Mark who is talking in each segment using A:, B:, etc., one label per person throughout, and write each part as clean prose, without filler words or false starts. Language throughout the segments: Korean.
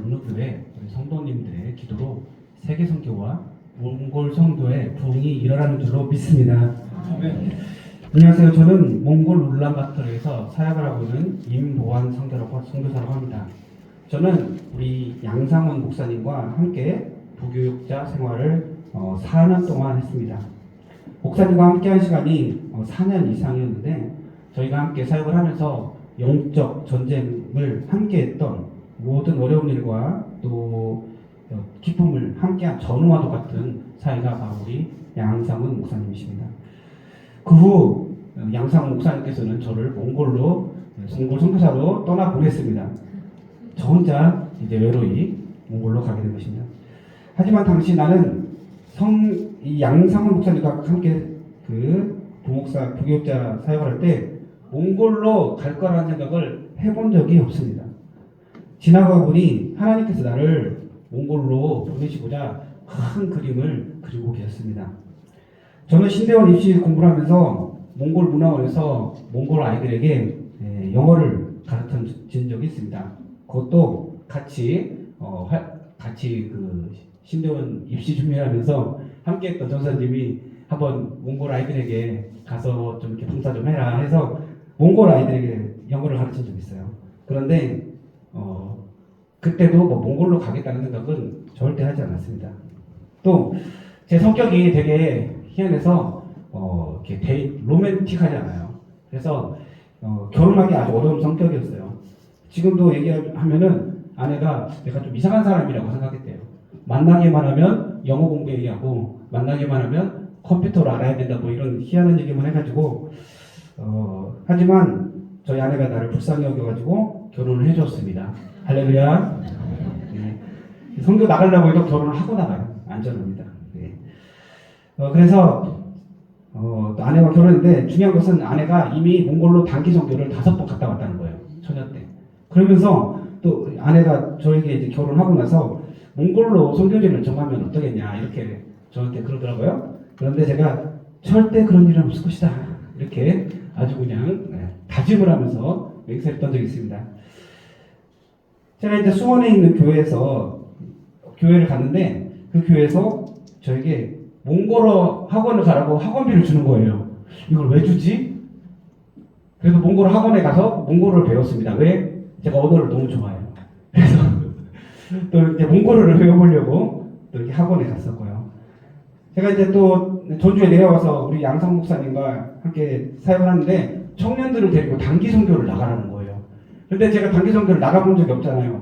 A: 어느 교회 우리 성도님들의 기도로 세계 선교와 몽골 선교의 부흥이 일어나는 줄로 믿습니다. 안녕하세요. 저는 몽골 울란바토르에서 사역을 하고 있는 임보환 선교사라고 합니다. 저는 우리 양상원 목사님과 함께 부교육자 생활을 4년 동안 했습니다. 목사님과 함께 한 시간이 4년 이상이었는데 저희가 함께 사역을 하면서 영적 전쟁을 함께 했던 모든 어려운 일과 또 기쁨을 함께한 전우와도 같은 사이가 바로 우리 양상훈 목사님이십니다. 그 후 양상훈 목사님께서는 저를 몽골 선교사로 떠나보냈습니다. 저 혼자 이제 외로이 몽골로 가게 된 것입니다. 하지만 당시 나는 이 양상훈 목사님과 함께 그 부목사 부교육자 사역을 할 때 몽골로 갈 거라는 생각을 해본 적이 없습니다. 지나가 보니 하나님께서 나를 몽골로 보내시고자 큰 그림을 그리고 계셨습니다. 저는 신대원 입시 공부를 하면서 몽골 문화원에서 몽골 아이들에게 영어를 가르친 적이 있습니다. 그것도 같이 그 신대원 입시 준비하면서 함께했던 전사님이 한번 몽골 아이들에게 가서 좀 이렇게 봉사 좀 해라 해서 몽골 아이들에게 영어를 가르친 적이 있어요. 그런데 그때도 뭐 몽골로 가겠다는 생각은 절대 하지 않았습니다. 또 제 성격이 되게 희한해서 이렇게 로맨틱하지 않아요. 그래서 결혼하기 아주 어려운 성격이었어요. 지금도 얘기하면은 아내가 내가 좀 이상한 사람이라고 생각했대요. 만나기만 하면 영어 공부 얘기하고 만나기만 하면 컴퓨터를 알아야 된다 뭐 이런 희한한 얘기만 해가지고 하지만 저희 아내가 나를 불쌍히 여겨가지고 결혼을 해줬습니다. 할렐루야. 네. 선교 나가려고 해도 결혼을 하고 나가요. 안전합니다. 네. 그래서 또 아내와 결혼했는데 중요한 것은 아내가 이미 몽골로 단기 선교를 5번 갔다 왔다는 거예요. 처녀 때. 그러면서 또 아내가 저에게 이제 결혼하고 나서 몽골로 선교지를 정하면 어떠겠냐 이렇게 저한테 그러더라고요. 그런데 제가 절대 그런 일은 없을 것이다. 이렇게 아주 그냥 다짐을 하면서 맹세했던 적이 있습니다. 제가 이제 수원에 있는 교회를 갔는데 그 교회에서 저에게 몽골어 학원을 가라고 학원비를 주는 거예요. 이걸 왜 주지? 그래서 몽골어 학원에 가서 몽골어를 배웠습니다. 왜? 제가 언어를 너무 좋아해요. 그래서 또 이제 몽골어를 배워보려고 또 이렇게 학원에 갔었고요. 제가 이제 또 전주에 내려와서 우리 양상 목사님과 함께 사역을 하는데 청년들을 데리고 단기 선교를 나가라는 거예요. 근데 제가 단기 선교를 나가본 적이 없잖아요.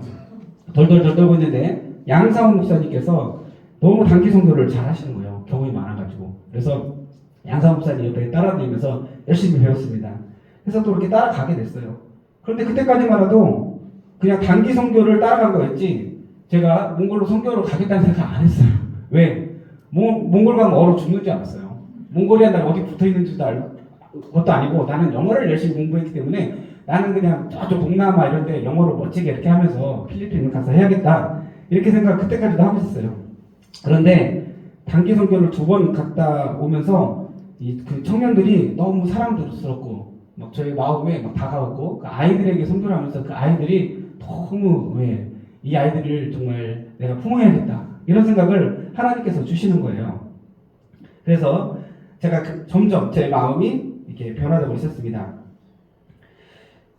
A: 덜덜덜 떨고 있는데 양상 목사님께서 너무 단기 선교를 잘 하시는 거예요. 경험이 많아가지고. 그래서 양상 목사님 옆에 따라다니면서 열심히 배웠습니다. 그래서 또 이렇게 따라가게 됐어요. 그런데 그때까지만 해도 그냥 단기 선교를 따라간 거였지 제가 몽골로 선교를 가겠다는 생각 안 했어요. 왜? 몽골 가면 얼어 죽는 줄 알았어요. 몽골이야 나 어디 붙어있는지도 알고 그것도 아니고 나는 영어를 열심히 공부했기 때문에 나는 그냥 저쪽 동남아 이런 데 영어로 멋지게 이렇게 하면서 필리핀을 가서 해야겠다 이렇게 생각 그때까지도 하고 있었어요. 그런데 단기 선교를 2번 갔다 오면서 그 청년들이 너무 사랑스럽고 막 저희 마음에 막 다가오고 그 아이들에게 선교를 하면서 그 아이들이 너무 이 아이들을 정말 내가 품어야겠다 이런 생각을 하나님께서 주시는 거예요. 그래서 제가 점점 제 마음이 이렇게 변화되고 있었습니다.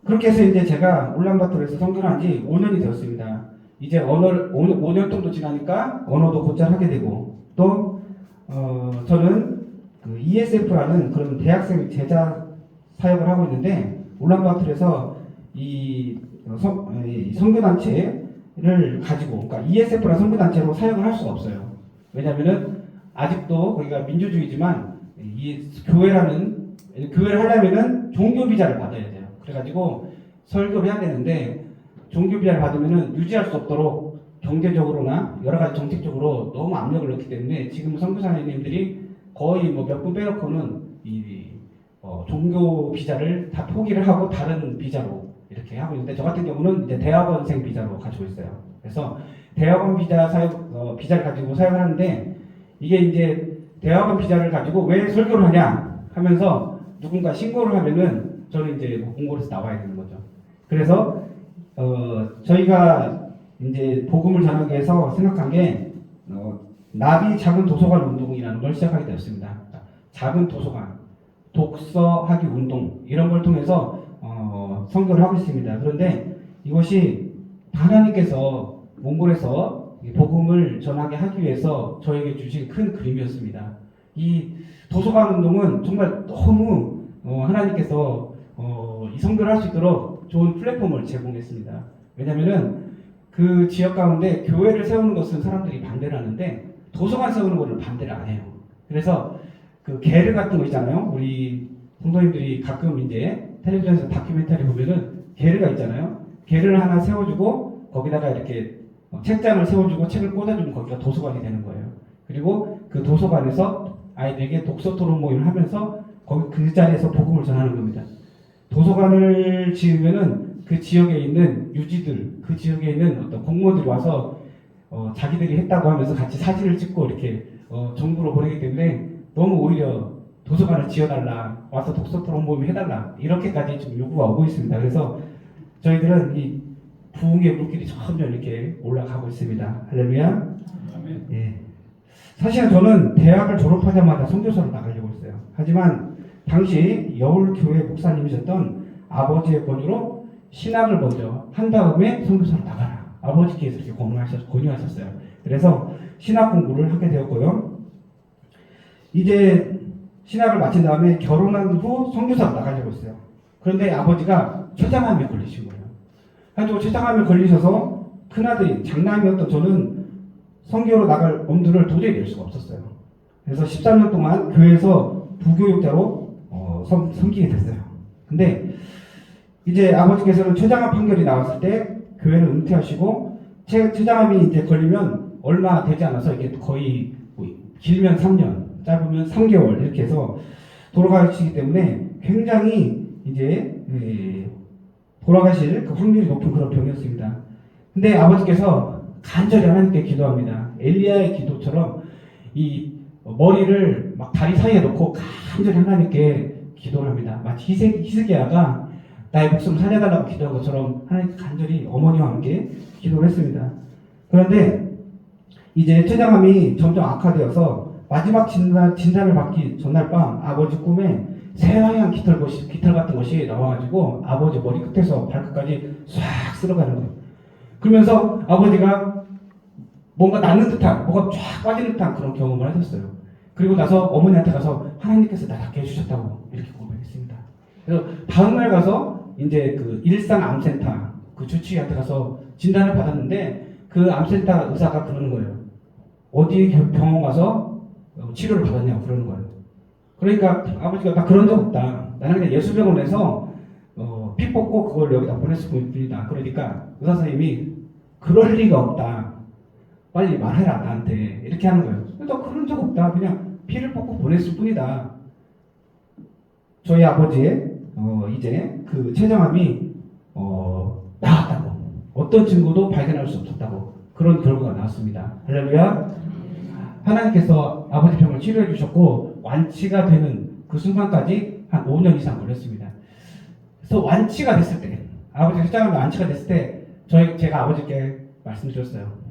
A: 그렇게 해서 이제 제가 울란바토르에서 선교를 한 지 5년이 되었습니다. 이제 5년 정도 지나니까 언어도 곧잘 하게 되고 또 저는 그 ESF라는 그런 대학생 제자 사역을 하고 있는데 울란바토르에서 이 선교단체를 가지고 그러니까 ESF라는 선교단체로 사역을 할 수가 없어요. 왜냐하면은 아직도 거기가 민주주의지만 이 교회를 하려면은 종교 비자를 받아야 돼요. 그래가지고 설교를 해야 되는데 종교 비자를 받으면은 유지할 수 없도록 경제적으로나 여러 가지 정책적으로 너무 압력을 넣기 때문에 지금 선교사님들이 거의 뭐 몇 분 빼놓고는 종교 비자를 다 포기를 하고 다른 비자로 이렇게 하고 있는데 저 같은 경우는 이제 대학원생 비자로 가지고 있어요. 그래서 대학원 비자를 가지고 사용을 하는데 이게 이제 대학원 비자를 가지고 왜 설교를 하냐 하면서 누군가 신고를 하면은 저는 이제 몽골에서 나와야 되는 거죠. 그래서 저희가 이제 복음을 전하기 위해서 생각한 게 나비 작은 도서관 운동이라는 걸 시작하게 되었습니다. 작은 도서관, 독서하기 운동 이런 걸 통해서 선교를 하고 있습니다. 그런데 이것이 하나님께서 몽골에서 복음을 전하게 하기 위해서 저에게 주신 큰 그림이었습니다. 이 도서관 운동은 정말 너무 하나님께서 이 선교를 할 수 있도록 좋은 플랫폼을 제공했습니다. 왜냐하면은 그 지역 가운데 교회를 세우는 것은 사람들이 반대를 하는데 도서관 세우는 것을 반대를 안 해요. 그래서 그 게르 같은 거 있잖아요. 우리 성도님들이 가끔 이제 텔레비전에서 다큐멘터리 보면은 게르가 있잖아요. 게르를 하나 세워주고 거기다가 이렇게 책장을 세워주고 책을 꽂아주면 거기가 도서관이 되는 거예요. 그리고 그 도서관에서 아이들에게 독서 토론 모임을 하면서 거기 그 자리에서 복음을 전하는 겁니다. 도서관을 지으면은 그 지역에 있는 유지들, 그 지역에 있는 어떤 공무원들이 와서 자기들이 했다고 하면서 같이 사진을 찍고 이렇게 정부로 보내기 때문에 너무 오히려 도서관을 지어달라, 와서 독서 토론 모임 해달라 이렇게까지 좀 요구가 오고 있습니다. 그래서 저희들은 이 부흥의 물길이 점점 이렇게 올라가고 있습니다. 할렐루야. 예. 사실은 저는 대학을 졸업하자마자 선교사로 나가려고 했어요. 하지만 당시 여울교회 목사님이셨던 아버지의 권유로 신학을 먼저 한 다음에 선교사로 나가라. 아버지께서 이렇게 권유하셨어요. 그래서 신학 공부를 하게 되었고요. 이제 신학을 마친 다음에 결혼한 후 선교사로 나가려고 했어요. 그런데 아버지가 췌장암에 걸리신 거예요. 그래가지고 췌장암에 걸리셔서 큰아들이 장남이었던 저는 선교로 나갈 엄두를 도저히 낼 수가 없었어요. 그래서 13년 동안 교회에서 부교육자로 섬기게 됐어요. 근데 이제 아버지께서는 췌장암 판결이 나왔을 때 교회를 은퇴하시고 췌장암이 이제 걸리면 얼마 되지 않아서 이게 거의 길면 3년, 짧으면 3개월 이렇게 해서 돌아가시기 때문에 굉장히 이제 돌아가실 그 확률이 높은 그런 병이었습니다. 근데 아버지께서 간절히 하나님께 기도합니다. 엘리야의 기도처럼 이 머리를 막 다리 사이에 놓고 간절히 하나님께 기도를 합니다. 마치 히스기야가 나의 목숨을 살려달라고 기도한 것처럼 하나님께 간절히 어머니와 함께 기도를 했습니다. 그런데 이제 췌장암이 점점 악화되어서 마지막 진단을 받기 전날 밤 아버지 꿈에 새하얀 깃털 같은 것이 나와가지고 아버지 머리 끝에서 발끝까지 싹 쓸어가는 거예요. 그러면서 아버지가 뭔가 낫는 듯한, 뭐가 쫙 빠지는 듯한 그런 경험을 하셨어요. 그리고 나서 어머니한테 가서 하나님께서 나 낫게 해주셨다고 이렇게 고백했습니다. 그래서 다음날 가서 이제 그 일상암센터 그 주치의한테 가서 진단을 받았는데 그 암센터 의사가 그러는 거예요. 어디 병원 가서 치료를 받았냐고 그러는 거예요. 그러니까 아버지가 나 그런 적 없다. 나는 그냥 예수병원에서 피 뽑고 그걸 여기다 보냈을 뿐이다. 그러니까 의사 선생님이 그럴 리가 없다. 빨리 말해라 나한테 이렇게 하는 거예요. 나 그런 적 없다. 그냥 피를 뽑고 보냈을 뿐이다. 저희 아버지의 이제 그 췌장암이 나았다고 어떤 증거도 발견할 수 없었다고 그런 결과가 나왔습니다. 할렐루야. 하나님께서 아버지 병을 치료해 주셨고 완치가 되는 그 순간까지 한 5년 이상 걸렸습니다. 그래서 완치가 됐을 때 아버지 췌장암이 완치가 됐을 때 제가 아버지께 말씀드렸어요.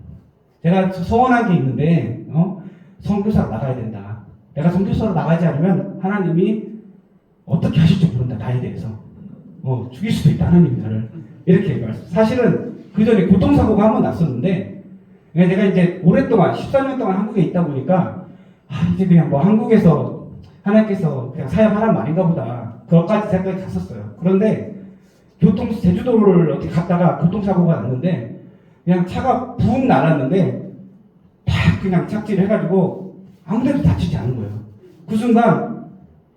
A: 제가 소원한 게 있는데 선교사로 나가야 된다. 내가 선교사로 나가지 않으면 하나님이 어떻게 하실지 모른다. 나에 대해서 죽일 수도 있다. 하나님이 나를 이렇게 말씀. 사실은 그 전에 교통사고가 한 번 났었는데 내가 이제 오랫동안 14년 동안 한국에 있다 보니까 이제 그냥 뭐 한국에서 하나님께서 그냥 사역하라는 말인가 보다. 그것까지 생각이 갔었어요. 그런데 제주도를 어떻게 갔다가 교통사고가 났는데 그냥 차가 붕 날았는데 딱 그냥 착지를 해가지고 아무데도 다치지 않은 거예요. 그 순간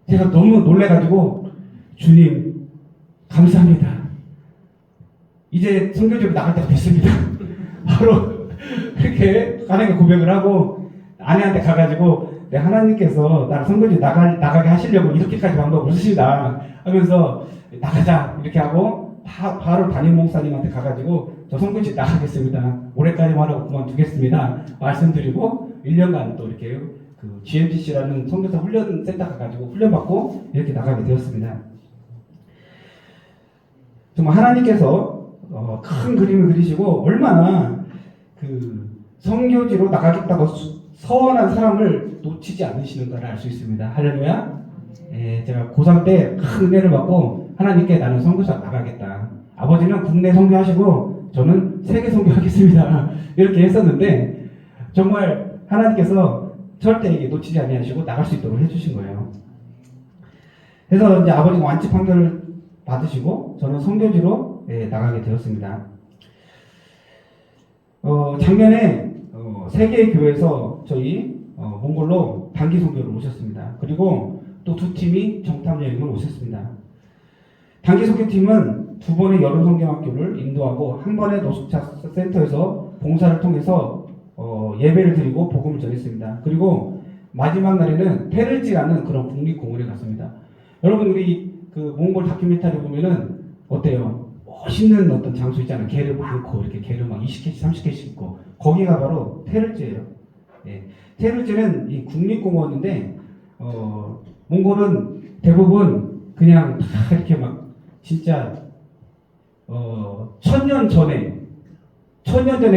A: 제가 너무 놀래가지고 주님 감사합니다. 이제 선교지로 나갈 때가 됐습니다. 바로 그렇게 하나님께 고백을 하고 아내한테 가가지고 하나님께서 나를 선교지 나가게 하시려고 이렇게까지 방법 없으시다 하면서 나가자 이렇게 하고 바로 담임 목사님한테 가가지고 저 선교지 나가겠습니다. 올해까지만 하고 그만두겠습니다. 말씀드리고 1년간 또 이렇게 그 GMTC라는 선교사 훈련센터 가가지고 훈련받고 이렇게 나가게 되었습니다. 정말 하나님께서 큰 그림을 그리시고 얼마나 선교지로 나가겠다고 서원한 사람을 놓치지 않으시는 걸 알 수 있습니다. 할렐루야. 예, 제가 고3 때 큰 은혜를 받고 하나님께 나는 선교사 나가겠다. 아버지는 국내 선교하시고 저는 세계 선교하겠습니다. 이렇게 했었는데 정말 하나님께서 절대 이게 놓치지 아니하시고 나갈 수 있도록 해주신 거예요. 그래서 이제 아버지가 완치 판결을 받으시고 저는 선교지로 나가게 되었습니다. 작년에 세 개의 교회에서 저희 몽골로 단기 선교를 오셨습니다. 그리고 또 두 팀이 정탐 여행을 오셨습니다. 단기 선교팀은 두 번의 여름 성경학교를 인도하고 한 번의 노숙자 센터에서 봉사를 통해서 예배를 드리고 복음을 전했습니다. 그리고 마지막 날에는 페를지라는 그런 국립공원에 갔습니다. 여러분 우리 그 몽골 다큐멘터리 보면은 어때요? 멋있는 어떤 장소 있잖아요. 개를 많고 이렇게 개를 막 20개씩 30개씩 있고 거기가 바로 테를지예요. 예. 테를지는 이 국립공원인데 몽골은 대부분 그냥 다 이렇게 막 진짜 1000년 전에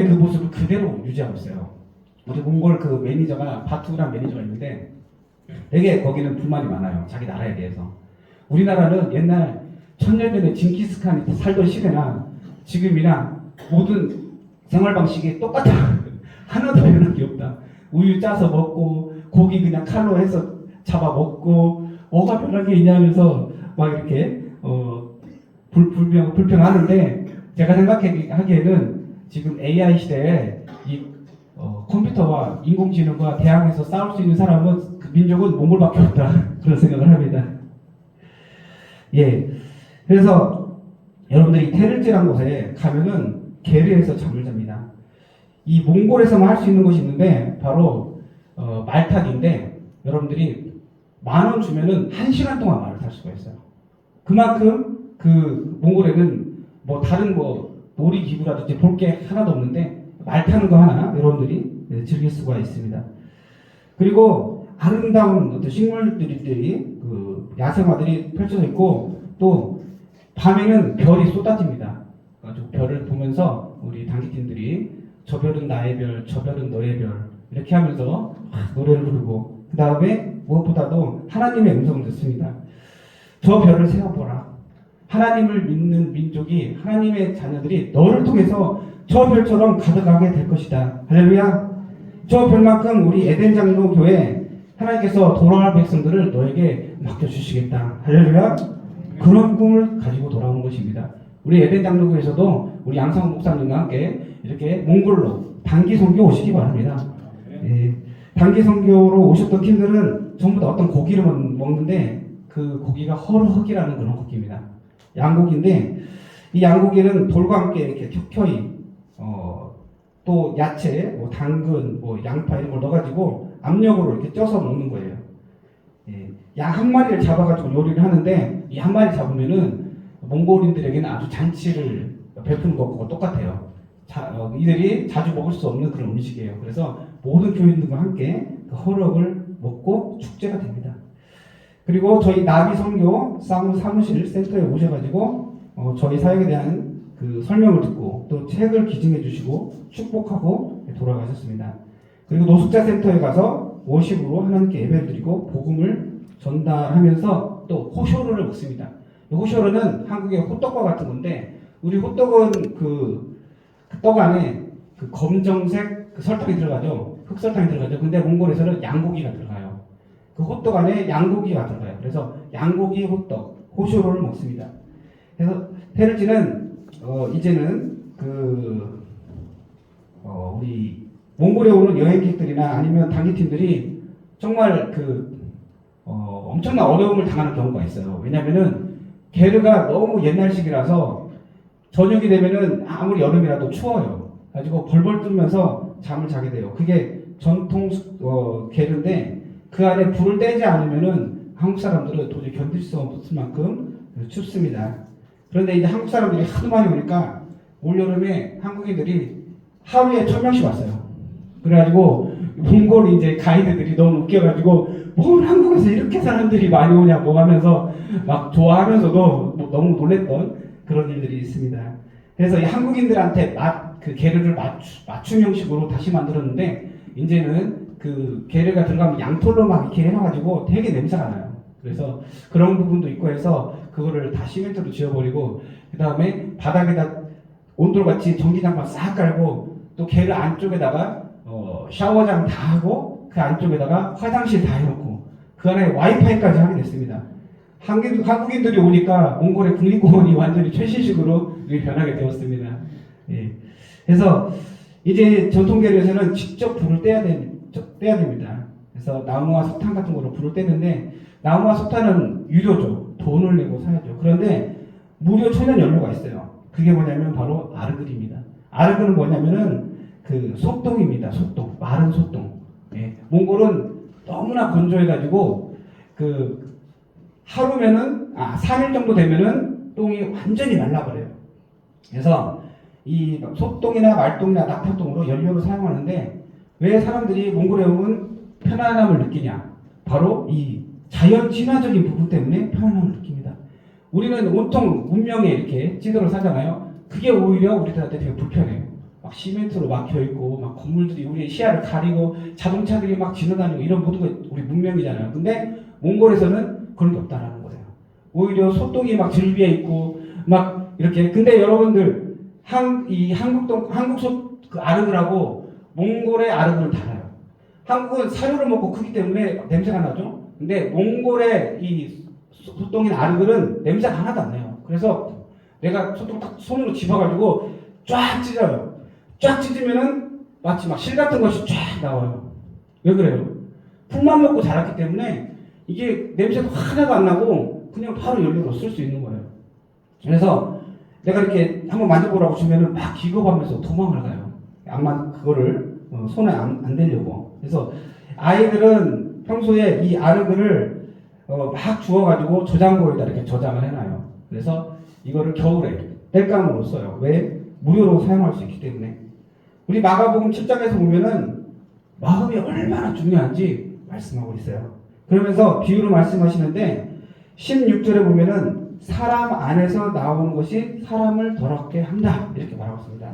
A: 그 모습을 그대로 유지하고 있어요. 우리 몽골 그 매니저가 바투란 매니저가 있는데 되게 거기는 불만이 많아요. 자기 나라에 대해서. 우리나라는 옛날 1000년 전에 징기스칸이 살던 시대나 지금이랑 모든 생활 방식이 똑같아. 하나도 변한 게 없다. 우유 짜서 먹고 고기 그냥 칼로 해서 잡아 먹고 뭐가 변한 게 있냐면서 막 이렇게 불평하는데 제가 생각하기에는 지금 AI 시대에 이 컴퓨터와 인공지능과 대항해서 싸울 수 있는 사람은 그 민족은 몽골밖에 없다. 그런 생각을 합니다. 예. 그래서 여러분들이 테를지라는 곳에 가면은 게르에서 잠을 잡니다. 이 몽골에서만 할 수 있는 것이 있는데 바로 말 타기인데 여러분들이 10,000원 주면은 1시간 동안 말을 탈 수가 있어요. 그만큼 그 몽골에는 뭐 다른 뭐 놀이기구라든지 볼 게 하나도 없는데 말 타는 거 하나 여러분들이 즐길 수가 있습니다. 그리고 아름다운 어떤 식물들이 그 야생화들이 펼쳐져 있고 또 밤에는 별이 쏟아집니다. 아주 별을 보면서 우리 단기팀들이 저 별은 나의 별, 저 별은 너의 별 이렇게 하면서 노래를 부르고 그 다음에 무엇보다도 하나님의 음성을 듣습니다. 저 별을 세워보라. 하나님을 믿는 민족이 하나님의 자녀들이 너를 통해서 저 별처럼 가득하게 될 것이다. 할렐루야. 저 별만큼 우리 에덴 장로 교회 하나님께서 돌아갈 백성들을 너에게 맡겨주시겠다. 할렐루야. 그런 꿈을 가지고 돌아오는 것입니다. 우리 에덴 장로교에서도 우리 양상 목사님과 함께 이렇게 몽골로 단기 선교 오시기 바랍니다. 예, 단기 선교로 오셨던 팀들은 전부 다 어떤 고기를 먹는데 그 고기가 허르헉이라는 그런 고기입니다. 양고기인데 이 양고기는 돌과 함께 이렇게 켜켜이 또 야채, 뭐 당근, 뭐 양파 이런 걸 넣어가지고 압력으로 이렇게 쪄서 먹는 거예요. 예, 양 한 마리를 잡아가지고 요리를 하는데 이 한 마리 잡으면은 몽골인들에게는 아주 잔치를 베푸는 것과 똑같아요. 이들이 자주 먹을 수 없는 그런 음식이에요. 그래서 모든 교인들과 함께 그 허럭을 먹고 축제가 됩니다. 그리고 저희 나비 선교 사무실 센터에 오셔가지고 저희 사역에 대한 그 설명을 듣고 또 책을 기증해 주시고 축복하고 돌아가셨습니다. 그리고 노숙자 센터에 가서 워십으로 하나님께 예배를 드리고 복음을 전달하면서 또 호쇼르를 먹습니다. 호쇼르는 한국의 호떡과 같은 건데 우리 호떡은 그 떡 안에 그 검정색 그 설탕이 들어가죠. 흑설탕이 들어가죠. 근데 몽골에서는 양고기가 들어가요. 그 호떡 안에 양고기가 들어가요. 그래서 양고기 호떡, 호쇼르를 먹습니다. 그래서 테를지는 이제는 우리 몽골에 오는 여행객들이나 아니면 단기팀들이 정말 엄청난 어려움을 당하는 경우가 있어요. 왜냐면은 게르가 너무 옛날식이라서 저녁이 되면은 아무리 여름이라도 추워요. 가지고 벌벌 떨면서 잠을 자게 돼요. 그게 전통 게르인데 그 안에 불을 떼지 않으면은 한국 사람들은 도저히 견딜 수 없을 만큼 춥습니다. 그런데 이제 한국 사람들이 하도 많이 오니까 올여름에 한국인들이 하루에 1000명씩 왔어요. 그래가지고 몽골 이제 가이드들이 너무 웃겨가지고 뭘 한국에서 이렇게 사람들이 많이 오냐고 하면서 막 좋아하면서도 너무 놀랬던 그런 일들이 있습니다. 그래서 이 한국인들한테 그 게르를 맞춤 형식으로 다시 만들었는데 이제는 그 게르가 들어가면 양털로 막 이렇게 해놔가지고 되게 냄새가 나요. 그래서 그런 부분도 있고 해서 그거를 다 시멘트로 지어버리고 그 다음에 바닥에다 온돌같이 전기장판 싹 깔고 또 게르 안쪽에다가 샤워장 다 하고 그 안쪽에다가 화장실 다 해놓고 그 안에 와이파이까지 하게 됐습니다. 한국인들이 오니까 몽골의 국립공원이 완전히 최신식으로 변하게 되었습니다. 예. 그래서 이제 전통계류에서는 직접 불을 떼야 됩니다. 그래서 나무와 석탄 같은 거로 불을 떼는데 나무와 석탄은 유료죠. 돈을 내고 사야죠. 그런데 무료 천연 연료가 있어요. 그게 뭐냐면 바로 아르글입니다. 아르글은 뭐냐면은 그 소똥입니다. 소똥, 마른 소똥. 예. 몽골은 너무나 건조해가지고 그 하루면은 3일 정도 되면은 똥이 완전히 말라버려요. 그래서 이 소똥이나 말똥이나 낙타똥으로 연료를 사용하는데 왜 사람들이 몽골에 오면 편안함을 느끼냐? 바로 이 자연 친화적인 부분 때문에 편안함을 느낍니다. 우리는 온통 문명에 이렇게 찌들어 살잖아요. 그게 오히려 우리들한테 되게 불편해요. 막 시멘트로 막혀있고 막 건물들이 우리의 시야를 가리고 자동차들이 막 지나다니고 이런 모든 게 우리 문명이잖아요. 근데 몽골에서는 그런 게 없다라는 거예요. 오히려 소똥이 막 즐비해 있고 막 이렇게. 근데 여러분들 한국 아르글하고 몽골의 아르글은 달라요. 한국은 사료를 먹고 크기 때문에 냄새가 나죠. 근데 몽골의 이 소똥인 아르글은 냄새가 하나도 안 나요. 그래서 내가 소똥 딱 손으로 집어가지고 쫙 찢어요. 쫙 찢으면은 마치 막 실 같은 것이 쫙 나와요. 왜 그래요? 풀만 먹고 자랐기 때문에 이게 냄새도 하나도 안 나고 그냥 바로 연료로 쓸 수 있는 거예요. 그래서 내가 이렇게 한번 만져보라고 주면은 막 기겁하면서 도망을 가요. 그거를 손에 안 대려고. 그래서 아이들은 평소에 이 아르글을 막 주워가지고 저장고에다 이렇게 저장을 해놔요. 그래서 이거를 겨울에 땔감으로 써요. 왜? 무료로 사용할 수 있기 때문에. 우리 마가복음 7장에서 보면은 마음이 얼마나 중요한지 말씀하고 있어요. 그러면서 비유로 말씀하시는데 16절에 보면은 사람 안에서 나오는 것이 사람을 더럽게 한다 이렇게 말하고 있습니다.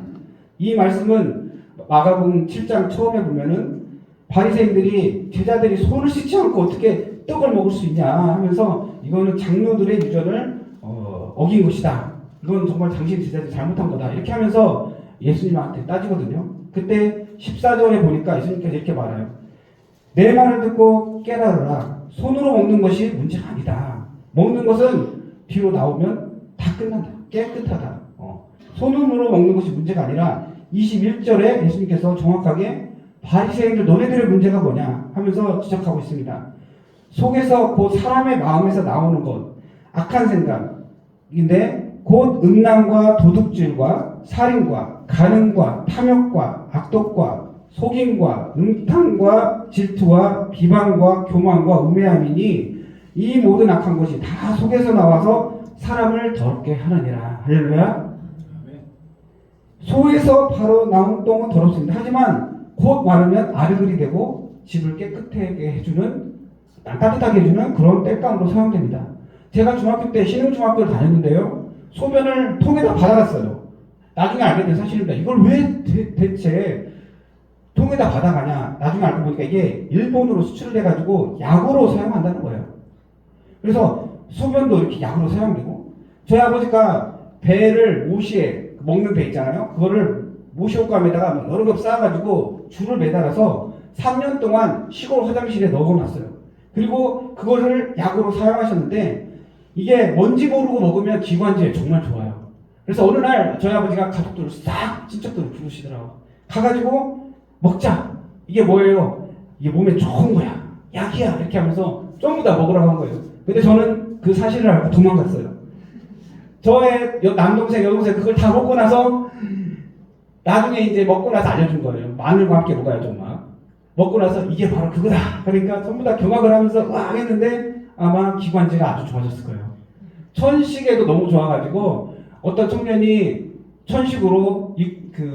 A: 이 말씀은 마가복음 7장 처음에 보면은 바리새인들이 제자들이 손을 씻지 않고 어떻게 떡을 먹을 수 있냐 하면서 이거는 장로들의 유전을 어긴 것이다. 이건 정말 당신 제자들이 잘못한 거다. 이렇게 하면서 예수님한테 따지거든요. 그때 14절에 보니까 예수님께서 이렇게 말해요. 내 말을 듣고 깨달으라. 손으로 먹는 것이 문제가 아니다. 먹는 것은 뒤로 나오면 다 끝난다. 깨끗하다. 손으로 먹는 것이 문제가 아니라 21절에 예수님께서 정확하게 바리새인들 너네들의 문제가 뭐냐 하면서 지적하고 있습니다. 속에서 곧 사람의 마음에서 나오는 것 악한 생각인데 곧 음란과 도둑질과 살인과 간음과 탐욕과 악독과 속임과 음탕과 질투와 비방과 교만과 우매함이니 이 모든 악한 것이 다 속에서 나와서 사람을 더럽게 하느니라. 할렐루야. 소에서 바로 나온 똥은 더럽습니다. 하지만 곧 마르면 아르글이 되고 집을 깨끗하게 해주는 따뜻하게 해주는 그런 땔감으로 사용됩니다. 제가 중학교 때 신흥중학교를 다녔는데요. 소변을 통에다 받아갔어요. 나중에 알게 된 사실입니다. 이걸 왜 대체 통에다 받아가냐. 나중에 알고 보니까 이게 일본으로 수출돼가지고 약으로 사용한다는 거예요. 그래서 소변도 이렇게 약으로 사용되고 저희 아버지가 배를 모시에 먹는 배 있잖아요. 그거를 모시옷감에다가 여러 겹 쌓아가지고 줄을 매달아서 3년 동안 시골 화장실에 넣어놨어요. 그리고 그거를 약으로 사용하셨는데 이게 뭔지 모르고 먹으면 기관지에 정말 좋아요. 그래서 어느 날 저희 아버지가 가족들을 싹 친척들을 부르시더라고. 가가지고 먹자. 이게 뭐예요? 이게 몸에 좋은 거야. 약이야. 이렇게 하면서 전부 다 먹으라고 한 거예요. 근데 저는 그 사실을 알고 도망갔어요. 저의 남동생, 여동생 그걸 다 먹고 나서 나중에 이제 먹고 나서 알려준 거예요. 마늘과 함께 먹어야죠, 막. 먹고 나서 이게 바로 그거다. 그러니까 전부 다 경악을 하면서 와 했는데 아마 기관지가 아주 좋아졌을 거예요. 천식에도 너무 좋아가지고 어떤 청년이 천식으로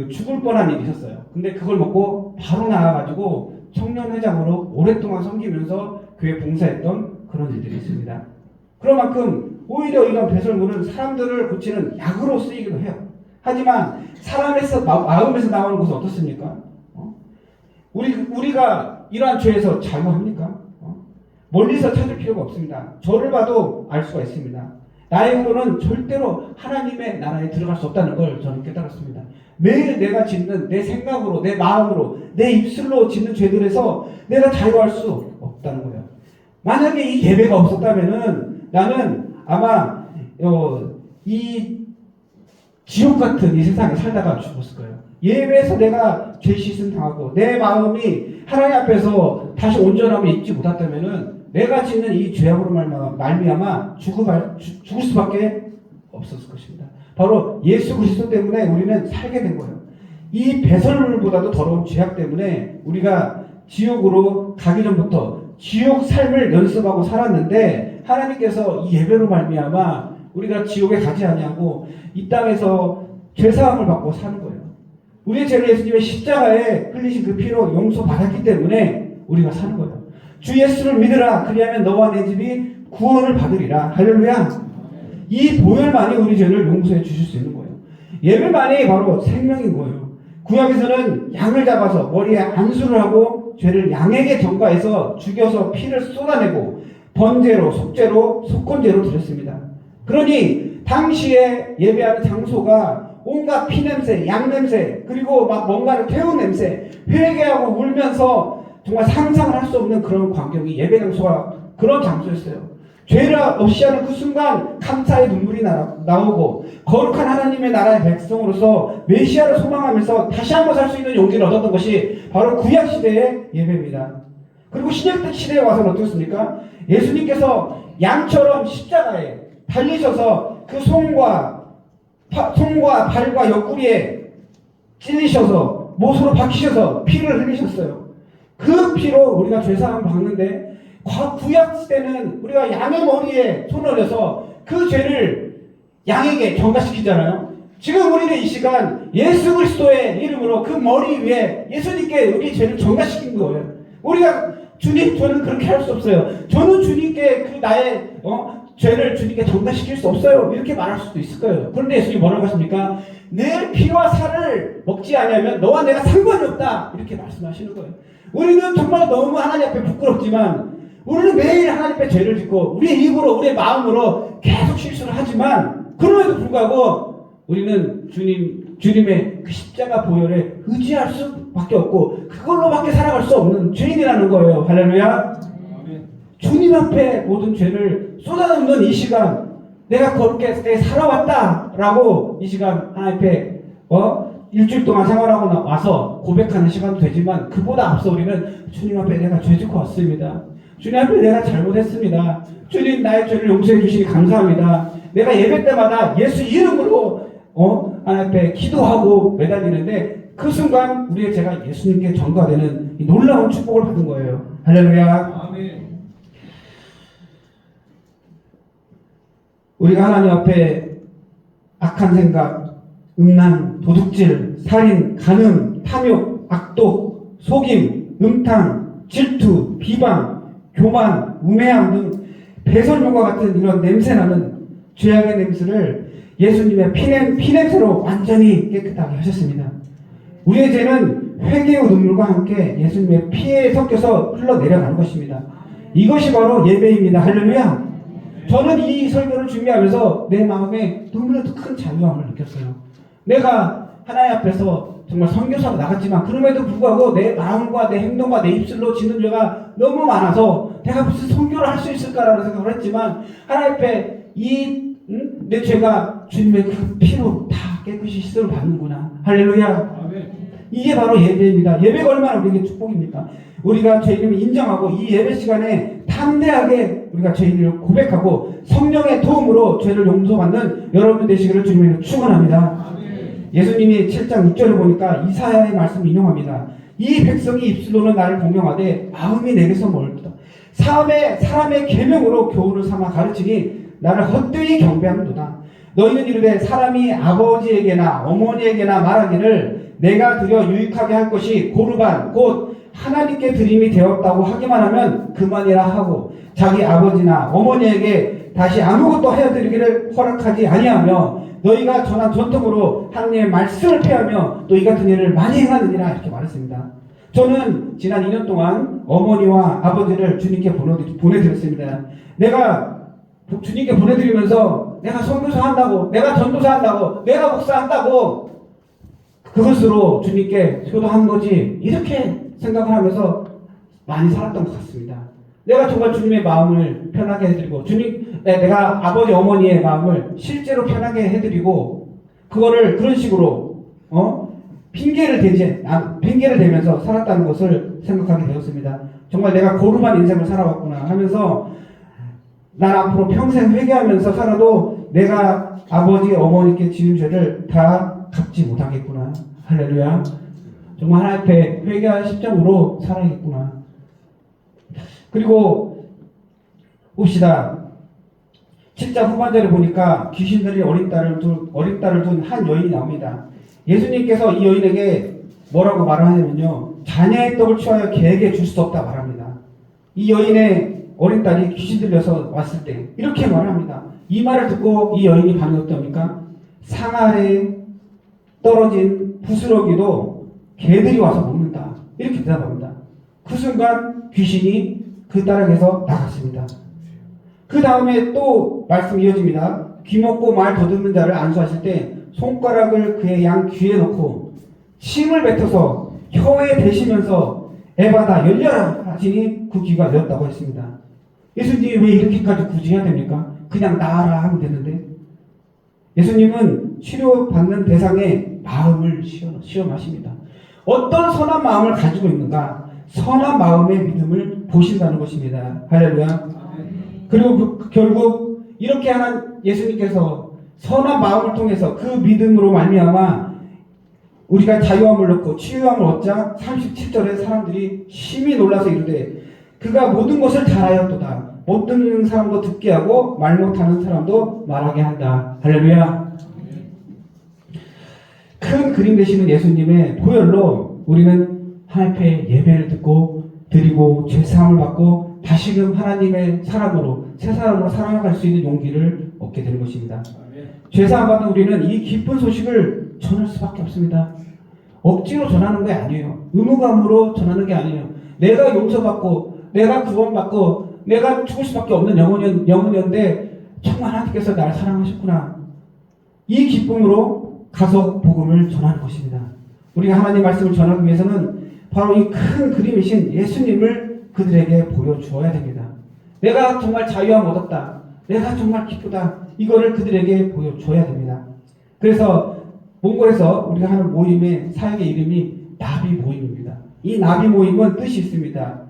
A: 죽을 뻔한 일이 있었어요. 근데 그걸 먹고 바로 나와가지고 청년회장으로 오랫동안 섬기면서 교회 봉사했던 그런 일들이 있습니다. 그런 만큼 오히려 이런 배설물은 사람들을 고치는 약으로 쓰이기도 해요. 하지만 사람에서 마음에서 나오는 것은 어떻습니까? 우리가 이러한 죄에서 자유합니까? 멀리서 찾을 필요가 없습니다. 저를 봐도 알 수가 있습니다. 나의 힘으로는 절대로 하나님의 나라에 들어갈 수 없다는 걸 저는 깨달았습니다. 매일 내가 짓는 내 생각으로, 내 마음으로, 내 입술로 짓는 죄들에서 내가 자유할 수 없다는 거예요. 만약에 이 예배가 없었다면은 나는 아마 이 지옥 같은 이 세상에 살다가 죽었을 거예요. 예배에서 내가 죄 씻음 당하고 내 마음이 하나님 앞에서 다시 온전함을 잊지 못했다면은 내가 짓는 이 죄악으로 말미암아 죽을 수밖에 없었을 것입니다. 바로 예수 그리스도 때문에 우리는 살게 된 거예요. 이 배설물보다도 더러운 죄악 때문에 우리가 지옥으로 가기 전부터 지옥 삶을 연습하고 살았는데 하나님께서 이 예배로 말미암아 우리가 지옥에 가지 아니하고 이 땅에서 죄사함을 받고 사는 거예요. 우리의 죄를 예수님의 십자가에 흘리신 그 피로 용서받았기 때문에 우리가 사는 거예요. 주 예수를 믿으라. 그리하면 너와 내 집이 구원을 받으리라. 할렐루야. 이 보혈만이 우리 죄를 용서해 주실 수 있는 거예요. 예배만이 바로 생명인 거예요. 구약에서는 양을 잡아서 머리에 안수를 하고 죄를 양에게 전가해서 죽여서 피를 쏟아내고 번제로, 속죄로, 속건제로 드렸습니다. 그러니 당시에 예배하는 장소가 온갖 피냄새, 양냄새, 그리고 막 뭔가를 태운 냄새, 회개하고 울면서 정말 상상을 할 수 없는 그런 광경이 예배 장소가 그런 장소였어요. 죄를 없이 하는 그 순간 감사의 눈물이 나오고 거룩한 하나님의 나라의 백성으로서 메시아를 소망하면서 다시 한번 살 수 있는 용기를 얻었던 것이 바로 구약시대의 예배입니다. 그리고 신약시대에 와서는 어떻습니까? 예수님께서 양처럼 십자가에 달리셔서 그 손과 발과 옆구리에 찔리셔서 못으로 박히셔서 피를 흘리셨어요. 그 피로 우리가 죄사함을 받는데 구약 시대는 우리가 양의 머리에 손을 올려서 그 죄를 양에게 전가시키잖아요. 지금 우리는 이 시간 예수 그리스도의 이름으로 그 머리 위에 예수님께 우리 죄를 전가시킨 거예요. 우리가 주님, 저는 그렇게 할 수 없어요. 저는 주님께 그 나의 죄를 주님께 전가시킬 수 없어요. 이렇게 말할 수도 있을 거예요. 그런데 예수님이 뭐라고 하십니까? 내 피와 살을 먹지 않으면 너와 내가 상관이 없다. 이렇게 말씀하시는 거예요. 우리는 정말 너무 하나님 앞에 부끄럽지만 우리는 매일 하나님 앞에 죄를 짓고 우리의 입으로 우리의 마음으로 계속 실수를 하지만 그럼에도 불구하고 우리는 주님의 그 십자가 보혈에 의지할 수밖에 없고 그걸로밖에 살아갈 수 없는 죄인이라는 거예요. 할렐루야. 주님 앞에 모든 죄를 쏟아놓는 이 시간 내가 거룩하게 살아왔다라고 이 시간 하나님 앞에 일주일 동안 생활하고 와서 고백하는 시간도 되지만 그보다 앞서 우리는 주님 앞에 내가 죄 짓고 왔습니다. 주님 앞에 내가 잘못했습니다. 주님 나의 죄를 용서해 주시니 감사합니다. 내가 예배 때마다 예수 이름으로 하나님 앞에 기도하고 매달리는데 그 순간 우리의 죄가 예수님께 전가되는 이 놀라운 축복을 받은 거예요. 할렐루야. 아멘. 우리가 하나님 앞에 악한 생각, 음란, 도둑질, 살인, 간음, 탐욕, 악독, 속임, 음탕, 질투, 비방, 교만, 우매함 등 배설물과 같은 이런 냄새나는 죄악의 냄새를 예수님의 피냄새로 완전히 깨끗하게 하셨습니다. 우리의 죄는 회개의 눈물과 함께 예수님의 피에 섞여서 흘러내려가는 것입니다. 이것이 바로 예배입니다. 할렐루야. 저는 이 설교를 준비하면서 내 마음에 너무나도 큰 자유함을 느꼈어요. 내가 하나님 앞에서 정말 선교사로 나갔지만 그럼에도 불구하고 내 마음과 내 행동과 내 입술로 짓는 죄가 너무 많아서 내가 무슨 선교를 할 수 있을까라는 생각을 했지만 하나님 앞에 내 죄가 주님의 그 피로 다 깨끗이 씻음을 받는구나. 할렐루야. 아멘. 이게 바로 예배입니다. 예배가 얼마나 우리에게 축복입니까? 우리가 죄인임을 인정하고 이 예배 시간에 담대하게 우리가 죄인을 고백하고 성령의 도움으로 죄를 용서받는 여러분 되시기를 주님으로 축원합니다. 예수님이 7장 6절을 보니까 이사야의 말씀을 인용합니다. 이 백성이 입술로는 나를 공경하되 마음이 내게서 멀다. 사람의 계명으로 교훈을 삼아 가르치니 나를 헛되이 경배하는도다. 너희는 이르되 사람이 아버지에게나 어머니에게나 말하기를 내가 드려 유익하게 할 것이 고르반 곧 하나님께 드림이 되었다고 하기만 하면 그만이라 하고 자기 아버지나 어머니에게 다시 아무것도 하여 드리기를 허락하지 아니하며 너희가 전한 전통으로 하나님의 말씀을 폐하며 또 이 같은 일을 많이 행하느니라 이렇게 말했습니다. 저는 지난 2년 동안 어머니와 아버지를 주님께 보내드렸습니다. 내가 주님께 보내드리면서 내가 선교사 한다고, 내가 전도사 한다고, 내가 목사한다고 그것으로 주님께 효도한 거지 이렇게 생각을 하면서 많이 살았던 것 같습니다. 내가 정말 주님의 마음을 편하게 해드리고 내가 아버지 어머니의 마음을 실제로 편하게 해드리고 그거를 그런 식으로 핑계를 대면서 살았다는 것을 생각하게 되었습니다. 정말 내가 고루한 인생을 살아왔구나 하면서 난 앞으로 평생 회개하면서 살아도 내가 아버지 어머니께 지은 죄를 다 갚지 못하겠구나. 할렐루야. 정말 하나님 앞에 회개할 심정으로 살아야겠구나. 그리고 봅시다. 7장 후반절에 보니까 귀신들이 어린 딸을 둔 한 여인이 나옵니다. 예수님께서 이 여인에게 뭐라고 말을 하냐면요. 자녀의 떡을 취하여 개에게 줄 수 없다 말합니다. 이 여인의 어린 딸이 귀신 들려서 왔을 때 이렇게 말합니다. 이 말을 듣고 이 여인이 반응이 어떻습니까? 상 아래 떨어진 부스러기도 개들이 와서 먹는다. 이렇게 대답합니다. 그 순간 귀신이 그 딸에게서 나갔습니다. 그 다음에 또 말씀이 이어집니다. 귀 먹고 말 더듬는 자를 안수하실 때 손가락을 그의 양 귀에 넣고 침을 뱉어서 혀에 대시면서 에바다 열려라 하시니 그 귀가 열렸다고 했습니다. 예수님이 왜 이렇게까지 굳이 해야 됩니까? 그냥 나아라 하면 되는데 예수님은 치료받는 대상의 마음을 시험하십니다. 어떤 선한 마음을 가지고 있는가? 선한 마음의 믿음을 보신다는 것입니다. 할렐루야. 그리고 결국 이렇게 하는 예수님께서 선한 마음을 통해서 그 믿음으로 말미암아 우리가 자유함을 얻고 치유함을 얻자 37절에 사람들이 심히 놀라서 이르되 그가 모든 것을 잘하였도다. 못 듣는 사람도 듣게 하고 말 못하는 사람도 말하게 한다. 할렐루야. 큰 그림 되시는 예수님의 보혈로 우리는 하나님 앞에 예배를 듣고 드리고 죄사함을 받고 다시금 하나님의 사람으로 새 사람으로 살아갈 수 있는 용기를 얻게 되는 것입니다. 죄사함 받는 우리는 이 기쁜 소식을 전할 수밖에 없습니다. 억지로 전하는 게 아니에요. 의무감으로 전하는 게 아니에요. 내가 용서받고 내가 구원받고 내가 죽을 수밖에 없는 영혼이었는데 정말 하나님께서 나를 사랑하셨구나. 이 기쁨으로 가서 복음을 전하는 것입니다. 우리가 하나님 말씀을 전하기 위해서는 바로 이 큰 그림이신 예수님을 그들에게 보여주어야 됩니다. 내가 정말 자유함 얻었다. 내가 정말 기쁘다. 이거를 그들에게 보여줘야 됩니다. 그래서 몽골에서 우리가 하는 모임의 사역의 이름이 나비 모임입니다. 이 나비 모임은 뜻이 있습니다.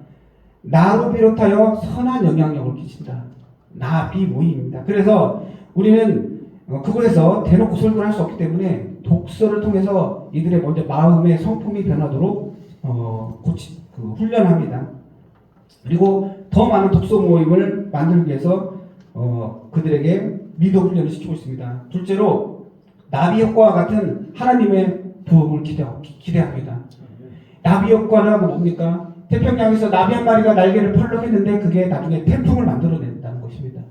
A: 나로 비롯하여 선한 영향력을 끼친다. 나비 모임입니다. 그래서 우리는 그곳에서 대놓고 설교를 할 수 없기 때문에 독서를 통해서 이들의 먼저 마음의 성품이 변하도록 훈련합니다. 그리고 더 많은 독서 모임을 만들기 위해서 그들에게 리더 훈련을 시키고 있습니다. 둘째로 나비 효과와 같은 하나님의 부흥을 기대합니다. 나비 효과는 뭡니까? 태평양에서 나비 한 마리가 날개를 펄럭했는데 그게 나중에 태풍을 만들어낸다는 것입니다.